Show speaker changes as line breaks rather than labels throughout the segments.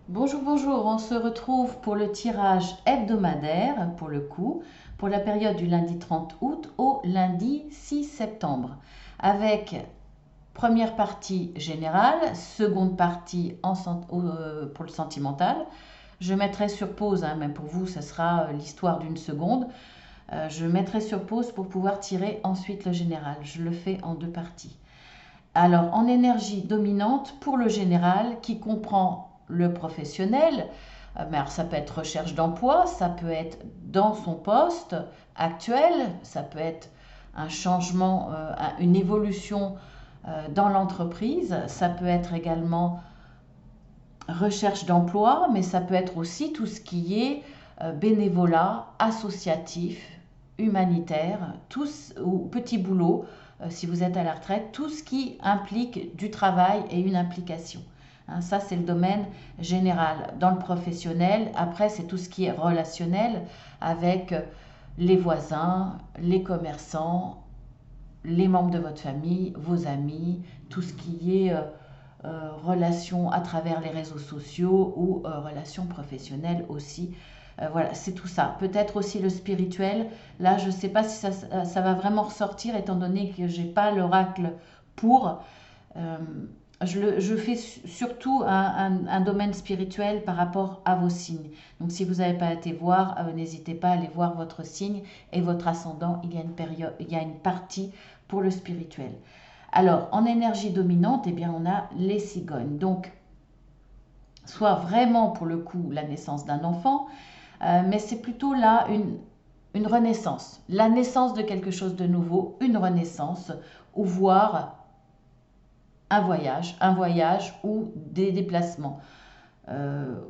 Bonjour, bonjour, on se retrouve pour le tirage hebdomadaire, pour le coup, pour la période du lundi 30 août au lundi 6 septembre, avec première partie générale, seconde partie pour le sentimental. Je mettrai sur pause, hein, même pour vous, ce sera l'histoire d'une seconde. Je mettrai sur pause pour pouvoir tirer ensuite le général. Je le fais en deux parties. Alors, en énergie dominante, pour le général, qui comprend le professionnel, mais alors ça peut être recherche d'emploi, ça peut être dans son poste actuel, ça peut être un changement, une évolution dans l'entreprise, ça peut être également recherche d'emploi, mais ça peut être aussi tout ce qui est bénévolat, associatif, humanitaire, tous, ou petit boulot, si vous êtes à la retraite, tout ce qui implique du travail et une implication. Hein, ça, c'est le domaine général. Dans le professionnel, après, c'est tout ce qui est relationnel avec les voisins, les commerçants, les membres de votre famille, vos amis, tout ce qui est relations à travers les réseaux sociaux ou relations professionnelles aussi. Voilà, c'est tout ça. Peut-être aussi le spirituel. Là, je ne sais pas si ça va vraiment ressortir étant donné que j'ai pas l'oracle pour. Euh, je fais surtout un domaine spirituel par rapport à vos signes. Donc si vous n'avez pas été voir, n'hésitez pas à aller voir votre signe et votre ascendant. Il y a une partie pour le spirituel. Alors, en énergie dominante, eh bien, on a les cigognes. Donc, soit vraiment pour le coup la naissance d'un enfant, mais c'est plutôt là une renaissance, la naissance de quelque chose de nouveau, une renaissance, ou voir un voyage ou des déplacements. Euh,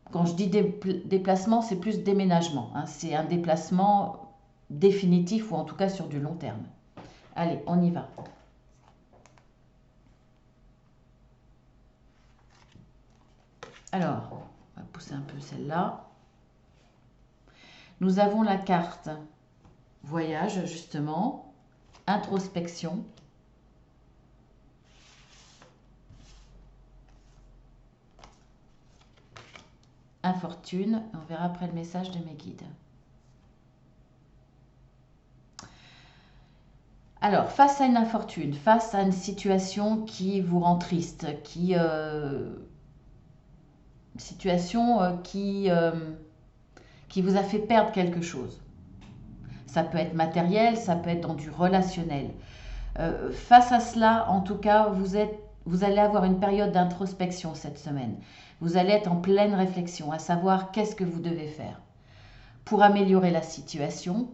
Quand je dis déplacement, c'est plus déménagement, hein. C'est un déplacement définitif ou en tout cas sur du long terme. Allez, on y va. Alors, on va pousser un peu celle-là. Nous avons la carte voyage, justement, introspection, infortune. On verra après le message de mes guides. Alors, face à une infortune, face à une situation qui vous rend triste, situation qui vous a fait perdre quelque chose. Ça peut être matériel, ça peut être dans du relationnel. Face à cela, en tout cas, vous allez avoir une période d'introspection cette semaine. Vous allez être en pleine réflexion, à savoir qu'est-ce que vous devez faire pour améliorer la situation,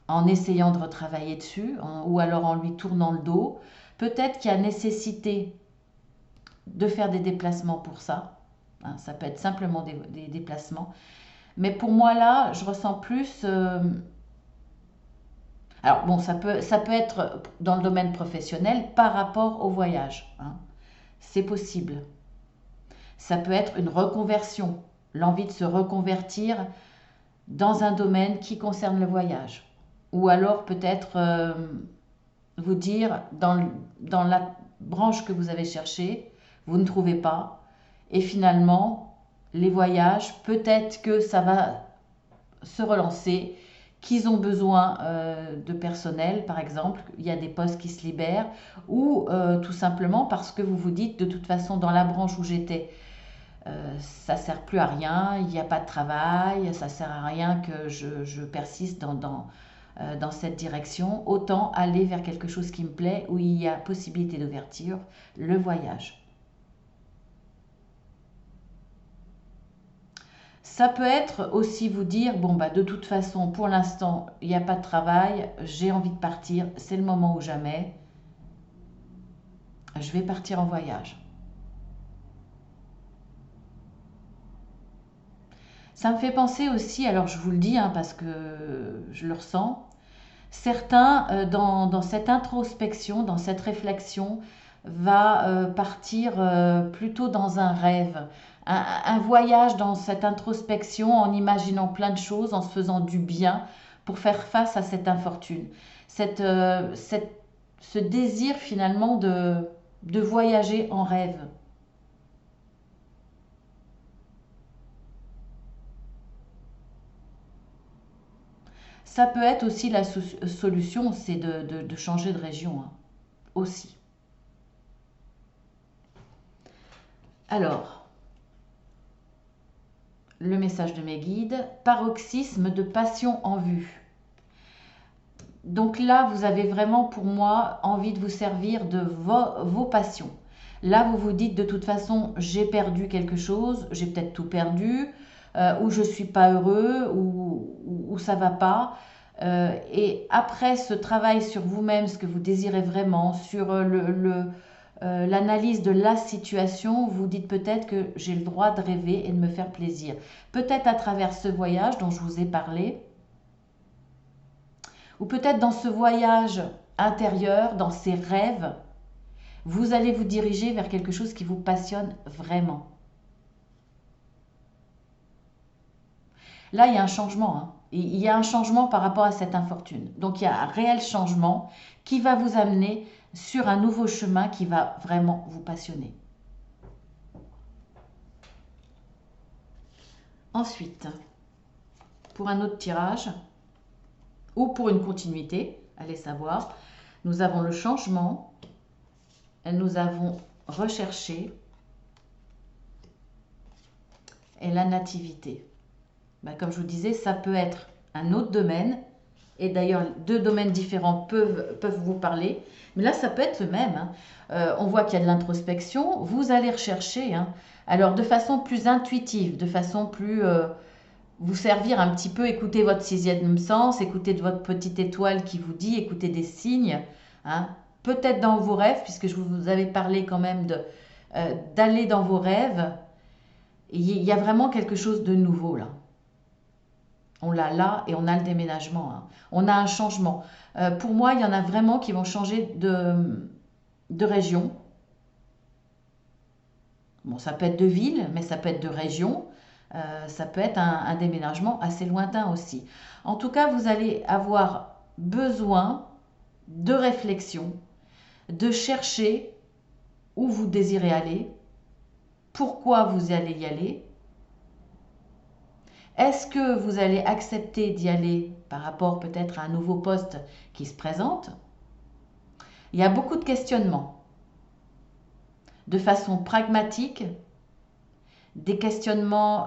en essayant de retravailler dessus, ou alors en lui tournant le dos. Peut-être qu'il y a nécessité de faire des déplacements pour ça. Hein, ça peut être simplement des déplacements. Mais pour moi, là, je ressens plus... alors bon, ça peut être dans le domaine professionnel par rapport au voyage, hein. C'est possible. Ça peut être une reconversion, l'envie de se reconvertir dans un domaine qui concerne le voyage. Ou alors peut-être vous dire dans la branche que vous avez cherchée, vous ne trouvez pas. Et finalement, les voyages, peut-être que ça va se relancer, qu'ils ont besoin de personnel, par exemple, il y a des postes qui se libèrent, ou tout simplement parce que vous vous dites, de toute façon, dans la branche où j'étais, ça ne sert plus à rien, il n'y a pas de travail, ça ne sert à rien que je persiste dans cette direction. Autant aller vers quelque chose qui me plaît, où il y a possibilité d'ouverture, le voyage. Ça peut être aussi vous dire, bon bah de toute façon, pour l'instant, il n'y a pas de travail, j'ai envie de partir, c'est le moment ou jamais, je vais partir en voyage. Ça me fait penser aussi, alors je vous le dis hein, parce que je le ressens, certains dans cette introspection, dans cette réflexion, va partir plutôt dans un rêve, un voyage dans cette introspection en imaginant plein de choses, en se faisant du bien pour faire face à cette infortune. Cette, euh, cette- Ce désir finalement de voyager en rêve. ça peut être aussi la solution, c'est de changer de région, hein, aussi. Alors, le message de mes guides, paroxysme de passion en vue. Donc là, vous avez vraiment, pour moi, envie de vous servir de vos passions. Là, vous vous dites, de toute façon, j'ai perdu quelque chose, j'ai peut-être tout perdu, ou je ne suis pas heureux, ou ça ne va pas. Et après ce travail sur vous-même, ce que vous désirez vraiment, sur l'analyse de la situation, vous dites peut-être que j'ai le droit de rêver et de me faire plaisir. Peut-être à travers ce voyage dont je vous ai parlé, ou peut-être dans ce voyage intérieur, dans ces rêves, vous allez vous diriger vers quelque chose qui vous passionne vraiment. Là, il y a un changement, hein. Il y a un changement par rapport à cette infortune. Donc, il y a un réel changement qui va vous amener sur un nouveau chemin qui va vraiment vous passionner. Ensuite, pour un autre tirage, ou pour une continuité, allez savoir, nous avons le changement, nous avons recherché et la nativité. Comme je vous disais, ça peut être un autre domaine, et d'ailleurs deux domaines différents peuvent vous parler, mais là ça peut être le même, hein. On voit qu'il y a de l'introspection, vous allez rechercher, hein, alors de façon plus intuitive, de façon plus vous servir un petit peu, écouter votre sixième sens, écouter de votre petite étoile qui vous dit, écouter des signes, hein, peut-être dans vos rêves, puisque je vous avais parlé quand même d'aller dans vos rêves. Il y a vraiment quelque chose de nouveau là. On l'a là et on a le déménagement, hein. On a un changement. Pour moi, il y en a vraiment qui vont changer de région. Bon, ça peut être de ville, mais ça peut être de région. Ça peut être un déménagement assez lointain aussi. En tout cas, vous allez avoir besoin de réflexion, de chercher où vous désirez aller, pourquoi vous allez y aller. Est-ce que vous allez accepter d'y aller par rapport peut-être à un nouveau poste qui se présente? Il y a beaucoup de questionnements. De façon pragmatique, des questionnements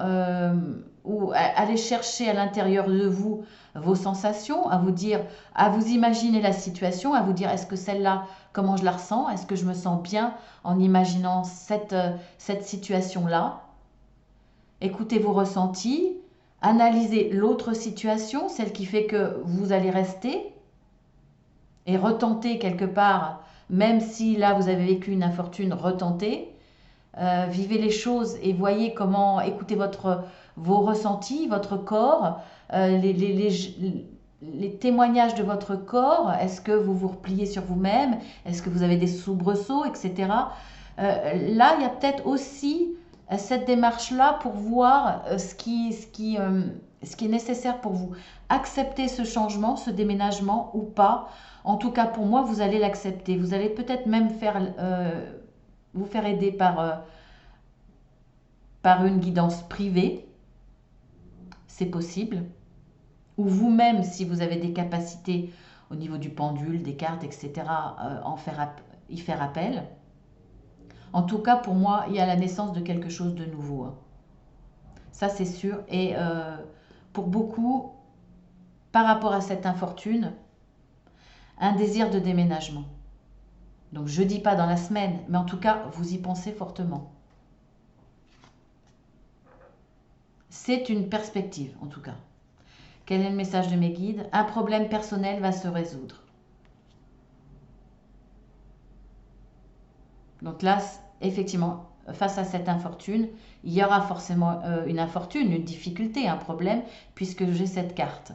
où aller chercher à l'intérieur de vous vos sensations, à vous dire, à vous imaginer la situation, à vous dire est-ce que celle-là, comment je la ressens, est-ce que je me sens bien en imaginant cette situation-là. Écoutez vos ressentis, analysez l'autre situation, celle qui fait que vous allez rester et retenter quelque part, même si là vous avez vécu une infortune, retenter. Vivez les choses et voyez comment, écoutez vos ressentis, votre corps, les témoignages de votre corps. Est-ce que vous vous repliez sur vous-même? Est-ce que vous avez des soubresauts, etc. Là, il y a peut-être aussi cette démarche-là pour voir ce qui est nécessaire pour vous. Accepter ce changement, ce déménagement ou pas. En tout cas, pour moi, vous allez l'accepter. Vous allez peut-être même vous faire aider par une guidance privée, c'est possible, ou vous-même, si vous avez des capacités au niveau du pendule, des cartes, etc., y faire appel. En tout cas, pour moi, il y a la naissance de quelque chose de nouveau, hein. Ça, c'est sûr. Et pour beaucoup, par rapport à cette infortune, un désir de déménagement. Donc, je ne dis pas dans la semaine, mais en tout cas, vous y pensez fortement. C'est une perspective, en tout cas. Quel est le message de mes guides? Un problème personnel va se résoudre. Donc là, effectivement, face à cette infortune, il y aura forcément une infortune, une difficulté, un problème, puisque j'ai cette carte.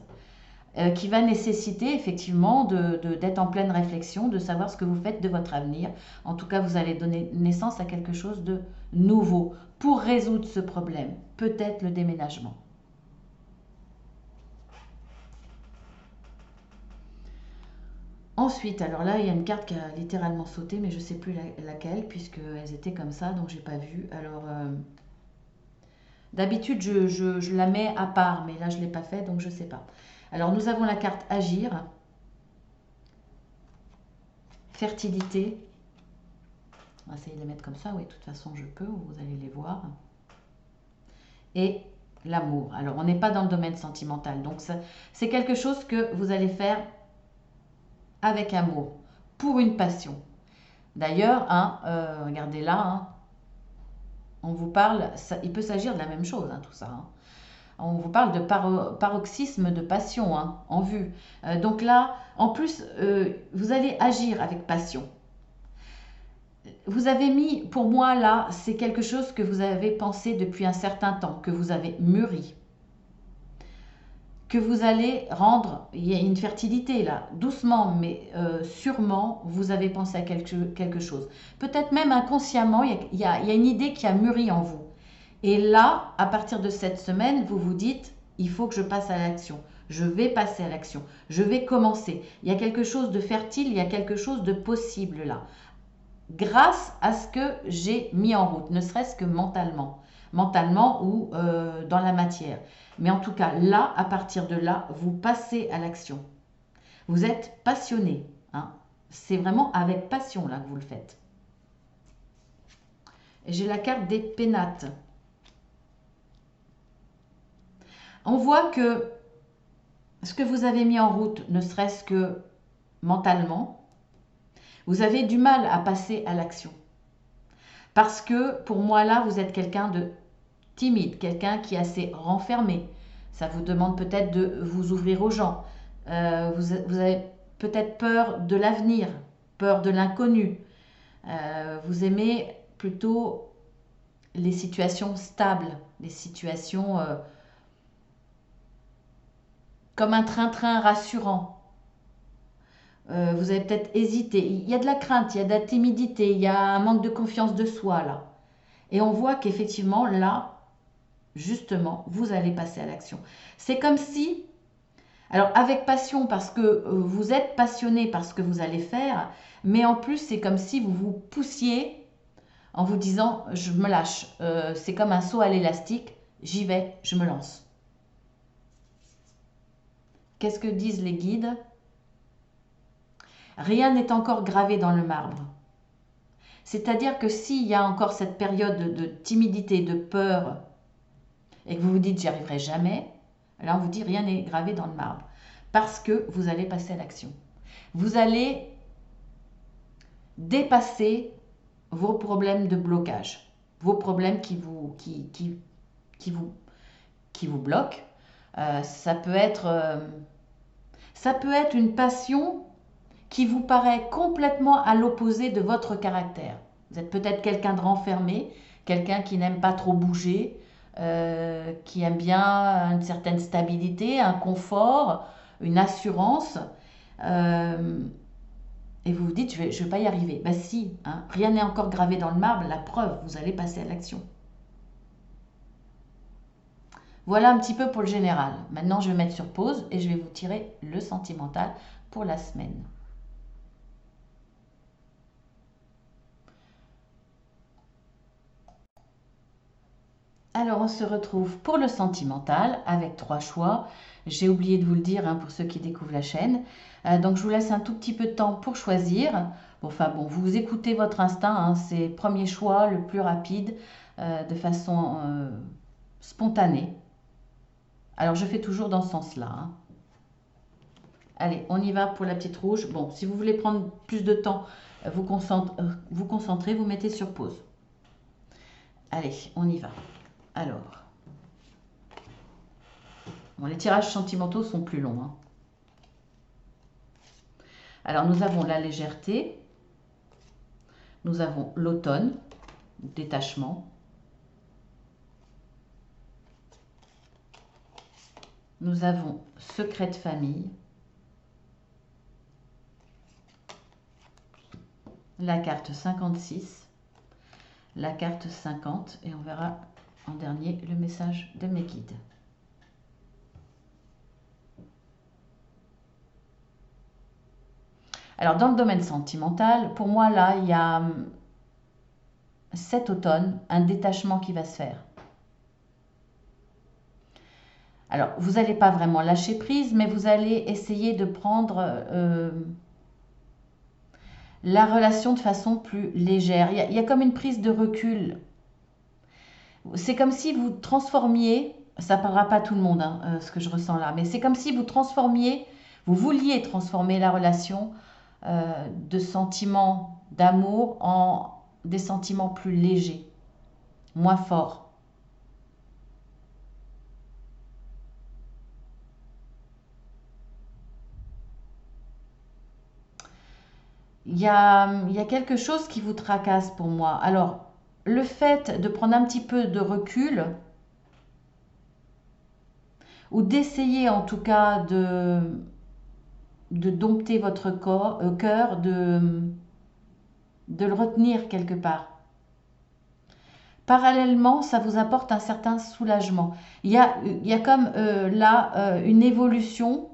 Qui va nécessiter effectivement d'être en pleine réflexion, de savoir ce que vous faites de votre avenir. En tout cas, vous allez donner naissance à quelque chose de nouveau pour résoudre ce problème, peut-être le déménagement. Ensuite, alors là, il y a une carte qui a littéralement sauté, mais je ne sais plus laquelle, puisqu'elles étaient comme ça, donc je n'ai pas vu. Alors, d'habitude, je la mets à part, mais là, je ne l'ai pas fait, donc je ne sais pas. Alors, nous avons la carte agir, fertilité. On va essayer de les mettre comme ça, oui, de toute façon, je peux, vous allez les voir. Et l'amour. Alors, on n'est pas dans le domaine sentimental, donc c'est quelque chose que vous allez faire avec amour, pour une passion. D'ailleurs, hein, regardez là, hein, on vous parle, il peut s'agir de la même chose, hein, tout ça. Hein. On vous parle de paroxysme de passion hein, en vue. Donc là, en plus, vous allez agir avec passion. Vous avez mis, pour moi là, c'est quelque chose que vous avez pensé depuis un certain temps, que vous avez mûri, que vous allez rendre, il y a une fertilité là, doucement, mais sûrement, vous avez pensé à quelque chose. Peut-être même inconsciemment, il y a une idée qui a mûri en vous. Et là, à partir de cette semaine, vous vous dites, il faut que je passe à l'action. Je vais passer à l'action. Je vais commencer. Il y a quelque chose de fertile, il y a quelque chose de possible là. Grâce à ce que j'ai mis en route, ne serait-ce que mentalement. Mentalement ou dans la matière. Mais en tout cas, là, à partir de là, vous passez à l'action. Vous êtes passionné. Hein. C'est vraiment avec passion là que vous le faites. Et j'ai la carte des pénates. On voit que ce que vous avez mis en route, ne serait-ce que mentalement, vous avez du mal à passer à l'action. Parce que pour moi là, vous êtes quelqu'un de timide, quelqu'un qui est assez renfermé. Ça vous demande peut-être de vous ouvrir aux gens. Vous avez peut-être peur de l'avenir, peur de l'inconnu. Vous aimez plutôt les situations stables, les situations comme un train-train rassurant. Vous avez peut-être hésité. Il y a de la crainte, il y a de la timidité, il y a un manque de confiance de soi là. Et on voit qu'effectivement là, justement, vous allez passer à l'action. C'est comme si, alors avec passion parce que vous êtes passionné par ce que vous allez faire, mais en plus c'est comme si vous vous poussiez en vous disant je me lâche. C'est comme un saut à l'élastique, j'y vais, je me lance. Qu'est-ce que disent les guides? Rien n'est encore gravé dans le marbre. C'est-à-dire que s'il y a encore cette période de timidité, de peur, et que vous vous dites j'y arriverai jamais, là on vous dit rien n'est gravé dans le marbre. Parce que vous allez passer à l'action. Vous allez dépasser vos problèmes de blocage, vos problèmes qui vous bloquent. Ça peut être une passion qui vous paraît complètement à l'opposé de votre caractère. Vous êtes peut-être quelqu'un de renfermé, quelqu'un qui n'aime pas trop bouger, qui aime bien une certaine stabilité, un confort, une assurance. Et vous vous dites, je ne vais pas y arriver. Ben si, hein, rien n'est encore gravé dans le marbre, la preuve, vous allez passer à l'action. Voilà un petit peu pour le général. Maintenant, je vais mettre sur pause et je vais vous tirer le sentimental pour la semaine. Alors, on se retrouve pour le sentimental avec 3 choix. J'ai oublié de vous le dire hein, pour ceux qui découvrent la chaîne. Donc, je vous laisse un tout petit peu de temps pour choisir. Bon, enfin bon, vous écoutez votre instinct. Hein, c'est premier choix, le plus rapide, de façon spontanée. Alors, je fais toujours dans ce sens-là. Hein. Allez, on y va pour la petite rouge. Bon, si vous voulez prendre plus de temps, vous concentrez, vous mettez sur pause. Allez, on y va. Alors, bon, les tirages sentimentaux sont plus longs. Hein. Alors, nous avons la légèreté, nous avons l'automne, détachement, nous avons secret de famille, la carte 56, la carte 50 et on verra en dernier le message de mes guides. Alors dans le domaine sentimental, pour moi là, il y a cet automne un détachement qui va se faire. Alors, vous n'allez pas vraiment lâcher prise, mais vous allez essayer de prendre la relation de façon plus légère. Il y a comme une prise de recul. C'est comme si vous transformiez, ça ne parlera pas à tout le monde, hein, ce que je ressens là, mais c'est comme si vous transformiez, vous vouliez transformer la relation de sentiments d'amour en des sentiments plus légers, moins forts. Il y a quelque chose qui vous tracasse pour moi. Alors, le fait de prendre un petit peu de recul, ou d'essayer en tout cas de dompter votre cœur, de le retenir quelque part. Parallèlement, ça vous apporte un certain soulagement. Il y a comme là une évolution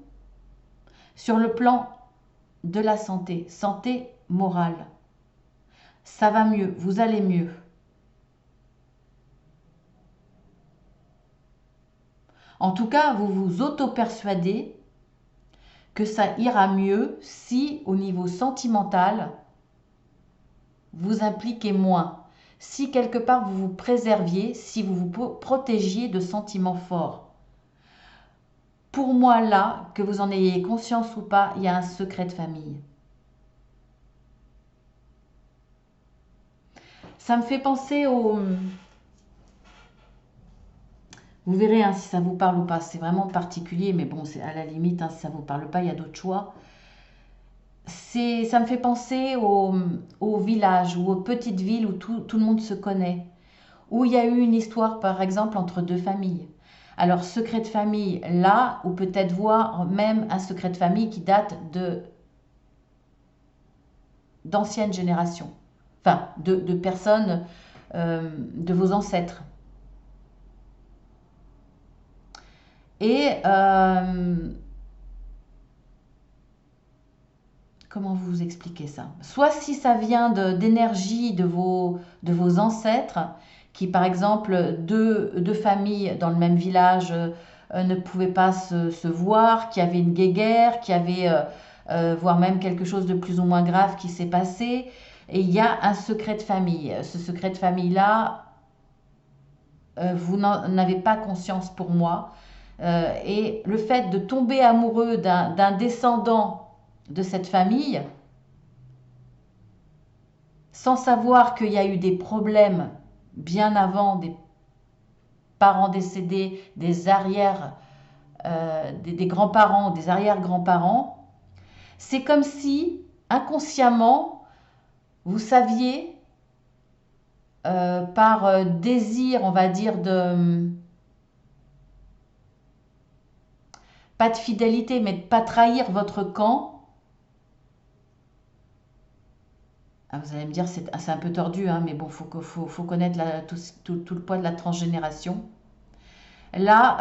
sur le plan de la santé, santé morale. Ça va mieux, vous allez mieux. En tout cas, vous vous auto-persuadez que ça ira mieux si, au niveau sentimental, vous impliquez moins. Si quelque part vous vous préserviez, si vous vous protégiez de sentiments forts. Pour moi, là, que vous en ayez conscience ou pas, il y a un secret de famille. Ça me fait penser au... Vous verrez hein, si ça vous parle ou pas. C'est vraiment particulier, mais bon, c'est à la limite, hein, si ça ne vous parle pas, il y a d'autres choix. Ça me fait penser au village ou aux petites villes où tout le monde se connaît. Où il y a eu une histoire, par exemple, entre deux familles. Alors, secret de famille, là, ou peut-être voir même un secret de famille qui date d'anciennes générations. Enfin, de personnes, de vos ancêtres. Et comment vous expliquer ça? Soit si ça vient d'énergie de vos ancêtres, qui par exemple, deux familles dans le même village ne pouvaient pas se voir, qui avaient une guéguerre, qui avaient, voire même quelque chose de plus ou moins grave qui s'est passé. Et il y a un secret de famille. Ce secret de famille-là, vous n'en avez pas conscience pour moi. Et le fait de tomber amoureux d'un descendant de cette famille, sans savoir qu'il y a eu des problèmes bien avant, des parents décédés, des arrières, des grands-parents, des arrière-grands-parents, c'est comme si inconsciemment vous saviez par désir, on va dire, pas de fidélité, mais de ne pas trahir votre camp. Ah, vous allez me dire, c'est un peu tordu, hein, mais bon, faut connaître tout le poids de la transgénération. Là,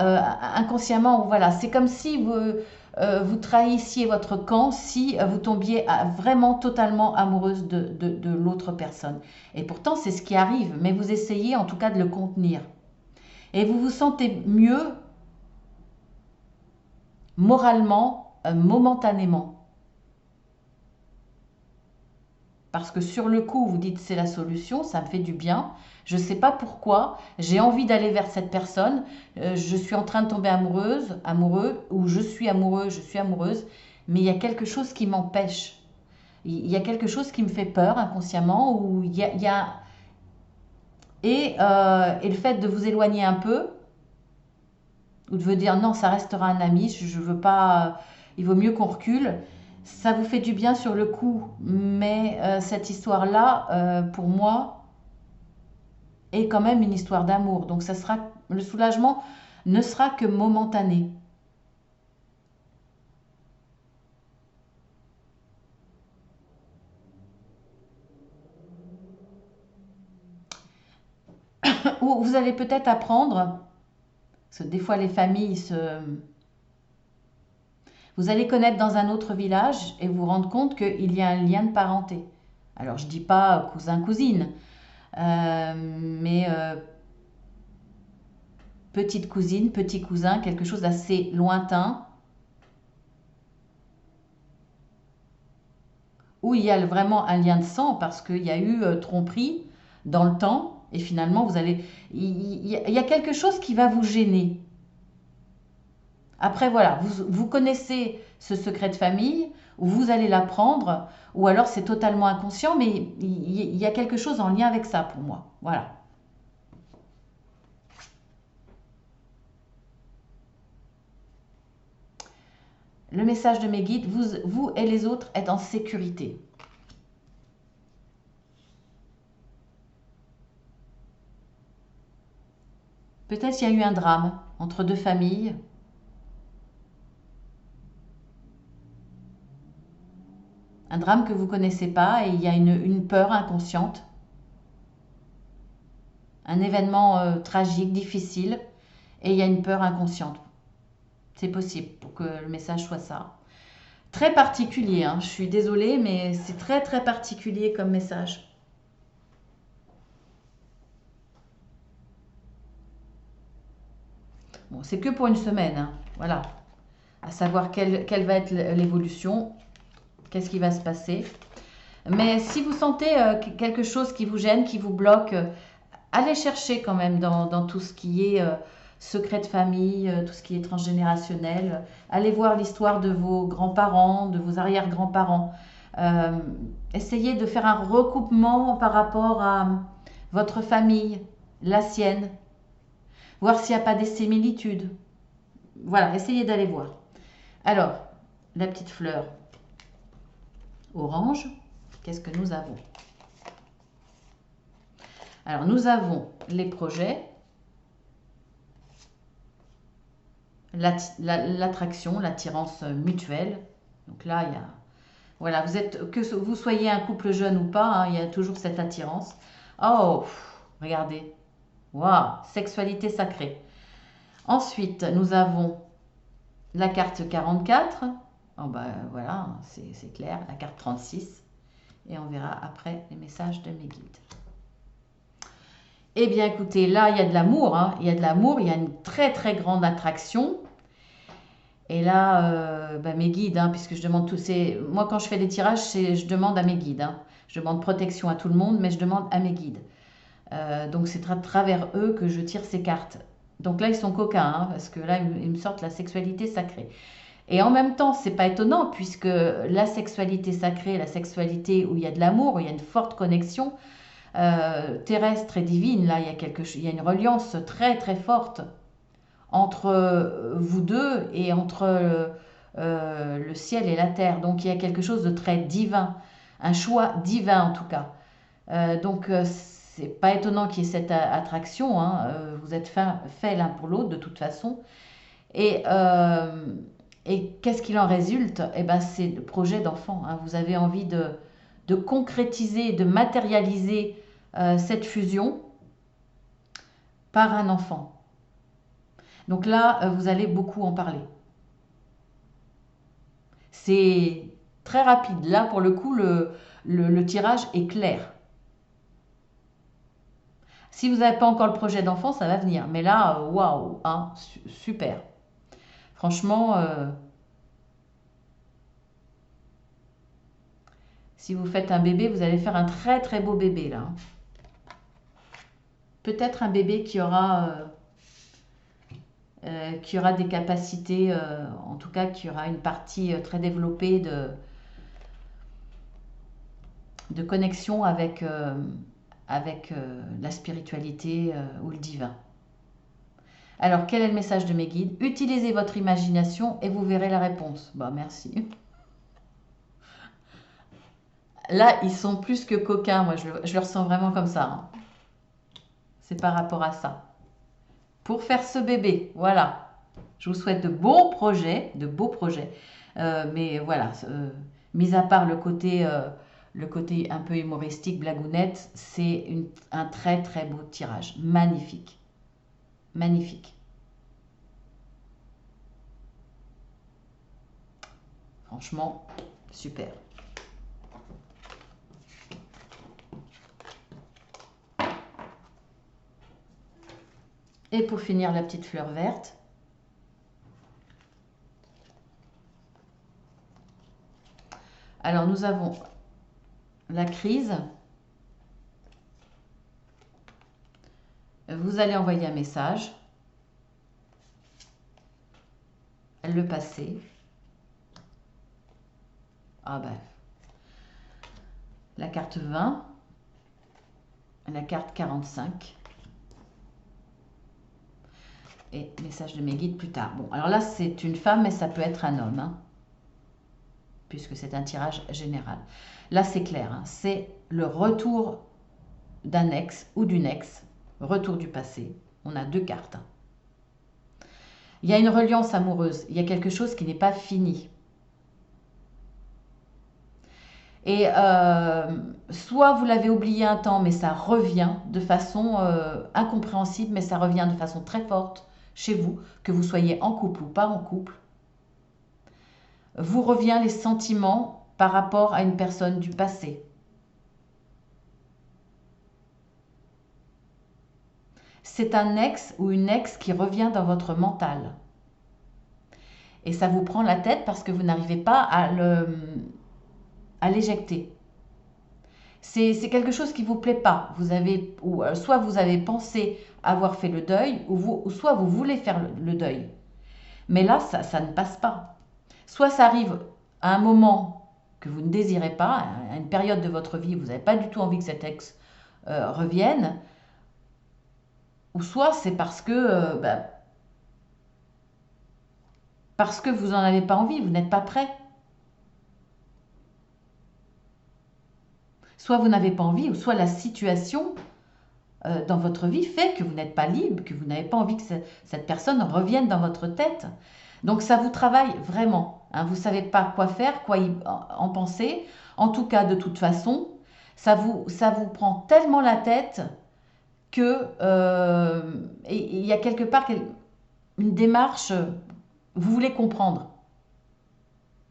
inconsciemment, voilà, c'est comme si vous trahissiez votre camp si vous tombiez vraiment totalement amoureuse de l'autre personne. Et pourtant, c'est ce qui arrive, mais vous essayez en tout cas de le contenir. Et vous vous sentez mieux moralement, momentanément. Parce que sur le coup, vous dites c'est la solution, ça me fait du bien. Je ne sais pas pourquoi, j'ai envie d'aller vers cette personne. Je suis en train de tomber amoureux, ou je suis amoureux, je suis amoureuse. Mais il y a quelque chose qui m'empêche. Il y a quelque chose qui me fait peur inconsciemment. Ou et le fait de vous éloigner un peu, ou de vous dire non, ça restera un ami, je veux pas, il vaut mieux qu'on recule. Ça vous fait du bien sur le coup, mais cette histoire-là, pour moi, est quand même une histoire d'amour. Donc le soulagement ne sera que momentané. Ou vous allez peut-être apprendre, parce que des fois les familles vous allez connaître dans un autre village et vous rendre compte qu'il y a un lien de parenté. Alors je dis pas cousin-cousine, mais petite cousine, petit cousin, quelque chose d'assez lointain, où il y a vraiment un lien de sang parce qu'il y a eu tromperie dans le temps et finalement vous allez, il y a quelque chose qui va vous gêner. Après voilà, vous connaissez ce secret de famille, ou vous allez l'apprendre, ou alors c'est totalement inconscient, mais il y a quelque chose en lien avec ça pour moi. Voilà. Le message de mes guides, vous et les autres êtes en sécurité. Peut-être il y a eu un drame entre deux familles. Un drame que vous ne connaissez pas et il y a une peur inconsciente. Un événement tragique, difficile, et il y a une peur inconsciente. C'est possible pour que le message soit ça. Très particulier, hein. Je suis désolée, mais c'est très très particulier comme message. Bon, c'est que pour une semaine, hein. Voilà. À savoir quelle va être l'évolution, qu'est-ce qui va se passer. Mais si vous sentez quelque chose qui vous gêne, qui vous bloque, allez chercher quand même dans tout ce qui est secret de famille, tout ce qui est transgénérationnel. Allez voir l'histoire de vos grands-parents, de vos arrière-grands-parents. Essayez de faire un recoupement par rapport à votre famille, la sienne. Voir s'il n'y a pas des similitudes. Voilà, essayez d'aller voir. Alors, la petite fleur orange, qu'est-ce que nous avons? Alors, nous avons les projets, l'attraction, l'attirance mutuelle. Donc là, il y a, voilà, que vous soyez un couple jeune ou pas, hein, il y a toujours cette attirance. Oh, regardez, waouh, sexualité sacrée. Ensuite, nous avons la carte 44. Oh bah voilà, c'est clair, la carte 36. Et on verra après les messages de mes guides. Eh bien, écoutez, là, il y a de l'amour, hein. Il y a de l'amour, il y a une très très grande attraction. Et là, mes guides, hein, puisque je demande tous ces... Moi, quand je fais des tirages, je demande à mes guides. Hein. Je demande protection à tout le monde, mais je demande à mes guides. Donc, c'est à travers eux que je tire ces cartes. Donc là, ils sont coquins, hein, parce que là, ils me sortent la sexualité sacrée. Et en même temps, c'est pas étonnant, puisque la sexualité sacrée, la sexualité où il y a de l'amour, où il y a une forte connexion terrestre et divine, là, il y a une reliance très très forte entre vous deux et entre le ciel et la terre. Donc il y a quelque chose de très divin, un choix divin en tout cas. C'est pas étonnant qu'il y ait cette attraction, hein. Vous êtes faits l'un pour l'autre de toute façon. Et, et qu'est-ce qu'il en résulte? Eh ben, c'est le projet d'enfant, hein. Vous avez envie de concrétiser, de matérialiser cette fusion par un enfant. Donc là, vous allez beaucoup en parler. C'est très rapide. Là, pour le coup, le tirage est clair. Si vous n'avez pas encore le projet d'enfant, ça va venir. Mais là, waouh, hein, super. Franchement, si vous faites un bébé, vous allez faire un très très beau bébé là. Peut-être un bébé qui aura des capacités, en tout cas qui aura une partie très développée de connexion avec la spiritualité ou le divin. Alors, quel est le message de mes guides? Utilisez votre imagination et vous verrez la réponse. Bah, merci. Là, ils sont plus que coquins. Moi, je le ressens vraiment comme ça. Hein. C'est par rapport à ça. Pour faire ce bébé, voilà. Je vous souhaite de beaux projets, mais voilà, mis à part le côté un peu humoristique, blagounette, c'est un très très beau tirage. Magnifique. Magnifique. Franchement, super. Et pour finir, la petite fleur verte. Alors, nous avons la crise. Vous allez envoyer un message. Le passé. Ah ben, la carte 20. La carte 45. Et message de mes guides plus tard. Bon, alors là, c'est une femme, mais ça peut être un homme, hein, puisque c'est un tirage général. Là, c'est clair, hein, c'est le retour d'un ex ou d'une ex, retour du passé. On a deux cartes. Hein. Il y a une reliance amoureuse, il y a quelque chose qui n'est pas fini. Et soit vous l'avez oublié un temps, mais ça revient de façon incompréhensible, mais ça revient de façon très forte chez vous, que vous soyez en couple ou pas en couple. Vous revient les sentiments par rapport à une personne du passé. C'est un ex ou une ex qui revient dans votre mental. Et ça vous prend la tête parce que vous n'arrivez pas à l'éjecter. C'est quelque chose qui ne vous plaît pas. Vous avez, soit vous avez pensé avoir fait le deuil, ou soit vous voulez faire le deuil. Mais là, ça ne passe pas. Soit ça arrive à un moment que vous ne désirez pas, à une période de votre vie où vous n'avez pas du tout envie que cet ex revienne, ou soit c'est parce que vous n'en avez pas envie, vous n'êtes pas prêt. Soit vous n'avez pas envie, ou soit la situation dans votre vie fait que vous n'êtes pas libre, que vous n'avez pas envie que cette personne revienne dans votre tête. Donc ça vous travaille vraiment. Hein, vous ne savez pas quoi faire, quoi en penser. En tout cas, de toute façon, ça vous prend tellement la tête que il y a quelque part une démarche. Vous voulez comprendre.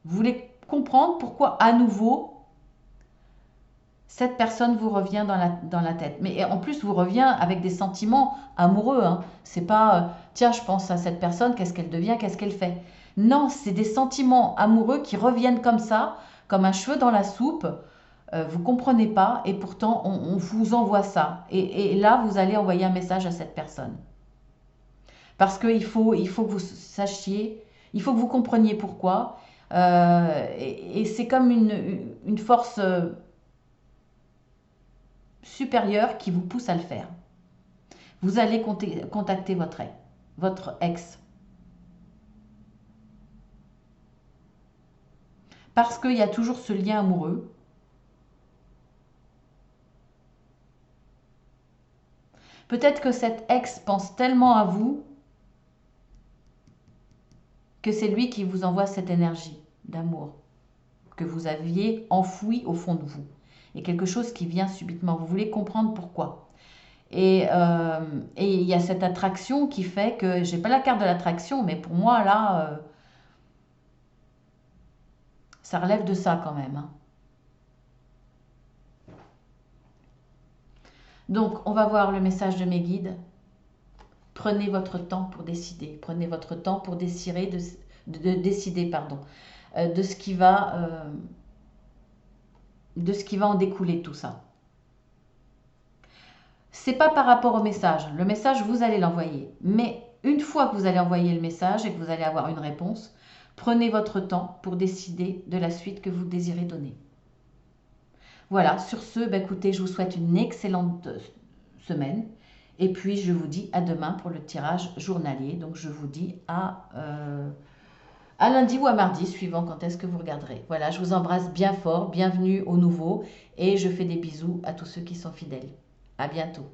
Vous voulez comprendre pourquoi à nouveau cette personne vous revient dans la tête. Mais en plus, vous revient avec des sentiments amoureux. Hein. C'est pas, tiens, je pense à cette personne, qu'est-ce qu'elle devient, qu'est-ce qu'elle fait. Non, c'est des sentiments amoureux qui reviennent comme ça, comme un cheveu dans la soupe. Vous comprenez pas et pourtant, on vous envoie ça. Et là, vous allez envoyer un message à cette personne. Parce qu'il faut que vous sachiez, il faut que vous compreniez pourquoi. Et c'est comme une force supérieure qui vous pousse à le faire. Vous allez contacter votre ex. Parce qu'il y a toujours ce lien amoureux. Peut-être que cet ex pense tellement à vous que c'est lui qui vous envoie cette énergie d'amour que vous aviez enfouie au fond de vous. Et quelque chose qui vient subitement. Vous voulez comprendre pourquoi. Et il y a cette attraction qui fait que, j'ai pas la carte de l'attraction, mais pour moi, là, ça relève de ça quand même. Hein. Donc, on va voir le message de mes guides. Prenez votre temps pour décider. Prenez votre temps pour décider, de ce qui va en découler tout ça. C'est pas par rapport au message. Le message, vous allez l'envoyer. Mais une fois que vous allez envoyer le message et que vous allez avoir une réponse, prenez votre temps pour décider de la suite que vous désirez donner. Voilà, sur ce, écoutez, je vous souhaite une excellente semaine. Et puis, je vous dis à demain pour le tirage journalier. Donc, je vous dis à lundi ou à mardi, suivant quand est-ce que vous regarderez. Voilà, je vous embrasse bien fort. Bienvenue aux nouveaux. Et je fais des bisous à tous ceux qui sont fidèles. À bientôt.